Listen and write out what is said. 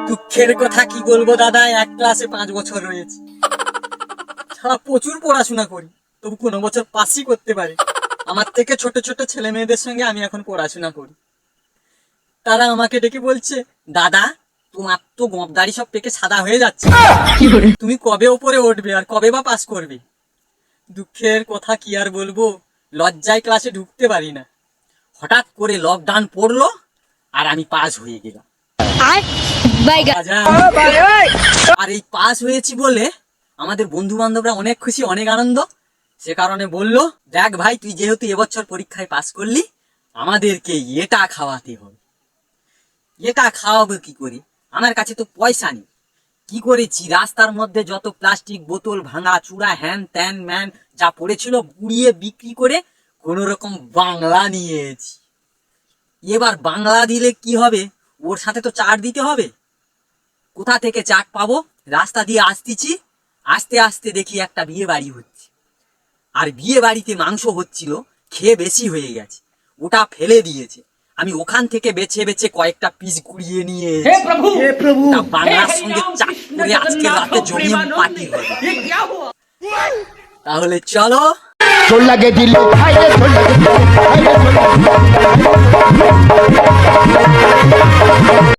দুঃখের কথা কি বলবো দাদা, এক ক্লাসে 5 বছর রয়েছে। সারা প্রচুর পড়াশোনা করি, তবু কোনো বছর পাসই করতে পারি। আমার থেকে ছোট ছোট ছেলে মেয়েদের সঙ্গে আমি এখন পড়াশোনা করি। তারা আমাকে ডেকে বলছে, দাদা তোমার তো গোঁপদাড়ি সব পেকে সাদা হয়ে যাচ্ছে, তুমি কবে ওপরে উঠবে আর কবে বা পাস করবে? দুঃখের কথা কি আর বলবো, লজ্জায় ক্লাসে ঢুকতে পারি না। হঠাৎ করে লকডাউন পড়লো আর আমি পাস হয়ে গেলাম। আর এই পাস হয়েছি বলে আমাদের বন্ধু বান্ধবরা অনেক খুশি, অনেক আনন্দ। সে কারণে বললো, দেখ ভাই তুই যেহেতু এবছর পরীক্ষায় পাস করলি, আমাদেরকে এটা খাওয়াতে হবে। এটা খাওয়াবো কি করে, আমার কাছে তো পয়সা নেই। কি করেছি, রাস্তার মধ্যে যত প্লাস্টিক বোতল, ভাঙা চূড়া, হ্যান ত্যান ম্যান যা পড়েছিল পুড়িয়ে বিক্রি করে কোন রকম বাংলা নিয়েছি। এবার বাংলা দিলে কি হবে, ওর সাথে তো চাট দিতে হবে। কোথা থেকে চাট পাবো? রাস্তা দিয়ে আসতেছি, আস্তে আস্তে দেখি একটা বিয়ে বাড়ি হচ্ছে। আর বিয়ে বাড়িতে মাংস হচ্ছিল, খেয়ে বেশি হয়ে গেছে, ওটা ফেলে দিয়েছে। আমি ওখান থেকে বেছে বেছে কয়েকটা পিস গুড়িয়ে নিয়ে বাংলার সঙ্গে চাট করে আজকে রাতে জমিয়ে পার্টি হবে। তাহলে চলো। চোর লাগে দিল খাইলে, চোর লাগে দিল খাইলে, চোর লাগে দিল।